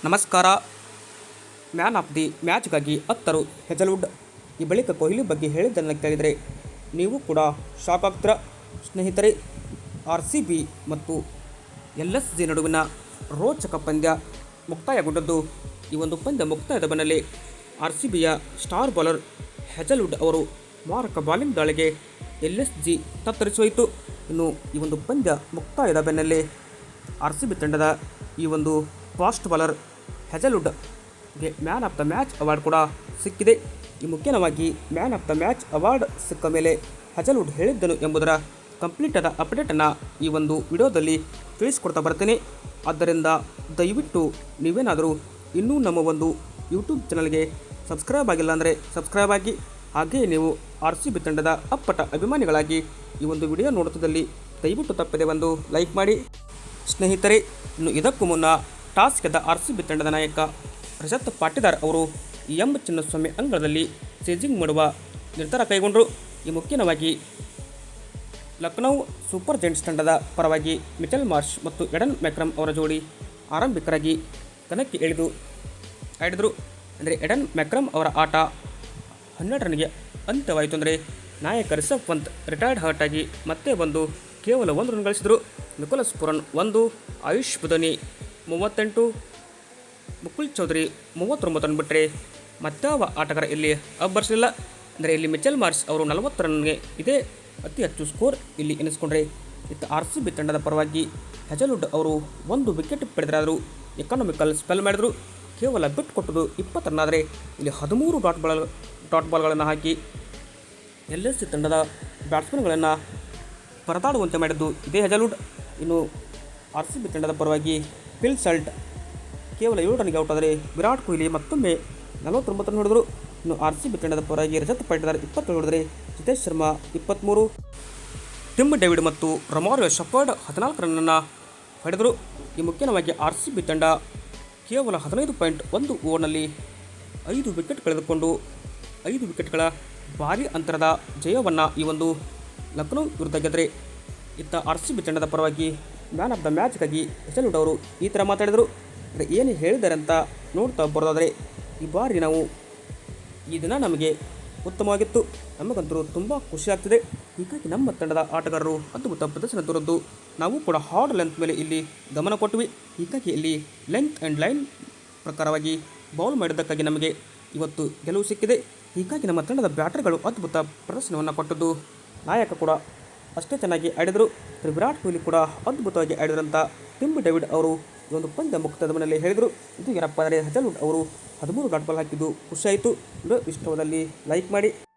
ನಮಸ್ಕಾರ. Man of the ಮ್ಯಾಚ್ಗಾಗಿ ಅತ್ತರು ಹೆಜಲ್ವುಡ್. ಈ ಬಳಿಕ ಕೊಹ್ಲಿ ಬಗ್ಗೆ ಹೇಳಿದ್ದನ್ನು ಕೇಳಿದರೆ ನೀವು ಕೂಡ ಶಾಕ್ ಆಗ್ತೀರ. ಸ್ನೇಹಿತರೆ, RCB ಮತ್ತು LSG ನಡುವಿನ ರೋಚಕ ಪಂದ್ಯ ಮುಕ್ತಾಯಗೊಂಡದ್ದು. ಈ ಒಂದು ಪಂದ್ಯ ಮುಕ್ತಾಯದ ಬೆನ್ನಲ್ಲೇ RCBಯ ಸ್ಟಾರ್ ಬೌಲರ್ ಹೆಜಲ್ವುಡ್ ಅವರು ಮಾರಕ ಬಾಲಿಂಗ್ ದಾಳಿಗೆ LSG ತತ್ತರಿಸೋಯಿತು. ಇನ್ನು ಈ ಒಂದು ಪಂದ್ಯ ಮುಕ್ತಾಯದ ಬೆನ್ನಲ್ಲೇ RCB ತಂಡದ ಈ ಒಂದು ಫಾಸ್ಟ್ ಬಾಲರ್ ಹೆಜಲ್ವುಡ್ಗೆ man of the match award ಕೂಡ ಸಿಕ್ಕಿದೆ. ಈ ಮುಖ್ಯವಾಗಿ man of the match award ಸಿಕ್ಕ ಮೇಲೆ ಹೆಜಲ್ವುಡ್ ಹೇಳಿದ್ದನು ಎಂಬುದರ ಕಂಪ್ಲೀಟ್ ಆದ ಅಪ್ಡೇಟನ್ನು ಈ ಒಂದು ವಿಡಿಯೋದಲ್ಲಿ ತಿಳಿಸ್ಕೊಡ್ತಾ ಬರ್ತೀನಿ. ಆದ್ದರಿಂದ ದಯವಿಟ್ಟು ನೀವೇನಾದರೂ ಇನ್ನೂ ನಮ್ಮ ಒಂದು ಯೂಟ್ಯೂಬ್ ಚಾನಲ್ಗೆ ಸಬ್ಸ್ಕ್ರೈಬ್ ಆಗಿಲ್ಲ ಅಂದರೆ ಸಬ್ಸ್ಕ್ರೈಬ್ ಆಗಿ. ಹಾಗೆಯೇ ನೀವು RCB ತಂಡದ ಅಪ್ಪಟ ಅಭಿಮಾನಿಗಳಾಗಿ ಈ ಒಂದು ವಿಡಿಯೋ ನೋಡುತ್ತಿದ್ದಲ್ಲಿ ದಯವಿಟ್ಟು ತಪ್ಪದೆ ಒಂದು ಲೈಕ್ ಮಾಡಿ. ಸ್ನೇಹಿತರೆ, ಇನ್ನು ಇದಕ್ಕೂ ಮುನ್ನ ಟಾಸ್ ಗೆದ್ದ RCB ತಂಡದ ನಾಯಕ ರಜತ್ ಪಾಟಿದಾರ್ ಅವರು ಎಂ ಚಿನ್ನಸ್ವಾಮಿ ಅಂಗಳದಲ್ಲಿ ಚೇಜಿಂಗ್ ಮಾಡುವ ನಿರ್ಧಾರ ಕೈಗೊಂಡರು. ಈ ಮುಖ್ಯವಾಗಿ ಲಕ್ನೌ ಸೂಪರ್ ಜೈಂಟ್ಸ್ ತಂಡದ ಪರವಾಗಿ ಮಿಚೆಲ್ ಮಾರ್ಷ್ ಮತ್ತು ಎಡನ್ ಮ್ಯಾಕ್ರಮ್ ಅವರ ಜೋಡಿ ಆರಂಭಿಕರಾಗಿ ಕಣಕ್ಕೆ ಆಡಿದರು. ಅಂದರೆ ಎಡನ್ ಮ್ಯಾಕ್ರಮ್ ಅವರ ಆಟ 12 ರನ್ಗೆ ಅಂತ್ಯವಾಯಿತು. ಅಂದರೆ ನಾಯಕ ರಿಷಬ್ ಪಂತ್ ರಿಟೈರ್ಡ್ ಹರ್ಟ್ ಆಗಿ ಮತ್ತೆ ಬಂದು ಕೇವಲ 1 ರನ್ ಗಳಿಸಿದರು. Nicholas Pooran 1, Ayush Badoni 38, Mukul Choudhary 39 run ಬಿಟ್ಟರೆ ಮತ್ತಾವ ಆಟಗಾರ ಇಲ್ಲಿ ಅಬ್ಬರಿಸಲಿಲ್ಲ. ಅಂದರೆ ಇಲ್ಲಿ ಮಿಚೆಲ್ ಮಾರ್ಷ್ ಅವರು 40 ರನ್ಗೆ ಇದೇ ಅತಿ ಹೆಚ್ಚು ಸ್ಕೋರ್ ಇಲ್ಲಿ ಎನಿಸಿಕೊಂಡ್ರೆ, ಇತ್ತ RCB ತಂಡದ ಪರವಾಗಿ ಹೆಜಲ್ವುಡ್ ಅವರು 1 ವಿಕೆಟ್ ಪಡೆದರಾದರೂ ಎಕಾನಮಿಕಲ್ ಸ್ಪೆಲ್ ಮಾಡಿದರು. ಕೇವಲ ಬಿಟ್ ಕೊಟ್ಟದು 20 ರನ್. ಆದರೆ ಇಲ್ಲಿ 13 ಡಾಟ್ ಬಾಲ್ಗಳನ್ನು ಹಾಕಿ LSG ತಂಡದ ಬ್ಯಾಟ್ಸ್ಮನ್ಗಳನ್ನು ಪರದಾಡುವಂತೆ ಮಾಡಿದ್ದು ಇದೇ ಹೆಜಲ್ವುಡ್. ಇನ್ನು RCB ತಂಡದ ಪರವಾಗಿ ಫಿಲ್ ಸಾಲ್ಟ್ ಕೇವಲ 7 ರನ್ಗೆ ಔಟ್. ಆದರೆ ವಿರಾಟ್ ಕೊಹ್ಲಿ ಮತ್ತೊಮ್ಮೆ 49 ರನ್ ಹೊಡೆದರು. ಇನ್ನು RCB ತಂಡದ ಪರವಾಗಿ ರಜತ್ ಪಾಟಿದಾರ್ 27 ಹೊಡೆದರೆ ಜಿತೇಶ್ ಶರ್ಮಾ 23, ಟಿಮ್ ಡೇವಿಡ್ ಮತ್ತು ರೊಮಾರಿಯೋ ಶೆಫರ್ಡ್ 14 ರನ್ನನ್ನು ಹೊಡೆದರು. ಈ ಮುಖ್ಯವಾಗಿ RCB ತಂಡ ಕೇವಲ 15.1 ಓವರ್ನಲ್ಲಿ 5 ವಿಕೆಟ್ ಕಳೆದುಕೊಂಡು 5 ವಿಕೆಟ್ಗಳ ಭಾರೀ ಅಂತರದ ಜಯವನ್ನು ಈ ಒಂದು ಲಕ್ನೋ ವಿರುದ್ಧ ಗೆದ್ದರೆ, ಇತ್ತ RCB ತಂಡದ ಪರವಾಗಿ ಮ್ಯಾನ್ ಆಫ್ ದ ಮ್ಯಾಚ್ಗಾಗಿ ಹೆಜಲ್ವುಡ್ ಅವರು ಈ ಥರ ಮಾತಾಡಿದರು. ಅಂದರೆ ಏನು ಹೇಳಿದ್ದಾರೆ ಅಂತ ನೋಡ್ತಾ ಬರೋದಾದರೆ, ಈ ಬಾರಿ ಈ ದಿನ ನಮಗೆ ಉತ್ತಮವಾಗಿತ್ತು, ನಮಗಂತೂ ತುಂಬ ಖುಷಿ ಆಗ್ತಿದೆ. ಹೀಗಾಗಿ ನಮ್ಮ ತಂಡದ ಆಟಗಾರರು ಅದ್ಭುತ ಪ್ರದರ್ಶನ ತೋರಿದ್ದು ನಾವು ಕೂಡ ಹಾರ್ಡ್ ಲೆಂತ್ ಮೇಲೆ ಇಲ್ಲಿ ಗಮನ ಕೊಟ್ವಿ. ಹೀಗಾಗಿ ಇಲ್ಲಿ ಲೆಂತ್ ಆ್ಯಂಡ್ ಲೈನ್ ಪ್ರಕಾರವಾಗಿ ಬೌಲ್ ಮಾಡಿದ್ದಕ್ಕಾಗಿ ನಮಗೆ ಇವತ್ತು ಗೆಲುವು ಸಿಕ್ಕಿದೆ. ಹೀಗಾಗಿ ನಮ್ಮ ತಂಡದ ಬ್ಯಾಟರ್ಗಳು ಅದ್ಭುತ ಪ್ರದರ್ಶನವನ್ನು ಕೊಟ್ಟದ್ದು, ನಾಯಕ ಕೂಡ ಅಷ್ಟೇ ಚೆನ್ನಾಗಿ ಆಡಿದರು. ವಿರಾಟ್ ಕೊಹ್ಲಿ ಕೂಡ ಅದ್ಭುತವಾಗಿ ಆಡಿದ್ರಂತ ಟಿಮ್ ಡೇವಿಡ್ ಅವರು ಈ ಒಂದು ಪಂದ್ಯ ಮುಕ್ತಾಯದ ಮನೆಯಲ್ಲಿ ಹೇಳಿದರು. ಇದು ಏನಪ್ಪ ಅಂದರೆ ಹೆಜಲ್ವುಡ್ ಅವರು 13 ಡಾಟ್ ಬಾಲ್ ಹಾಕಿದ್ದು ಖುಷಿಯಾಯಿತು. ಇಷ್ಟವಾದಲ್ಲಿ ಲೈಕ್ ಮಾಡಿ.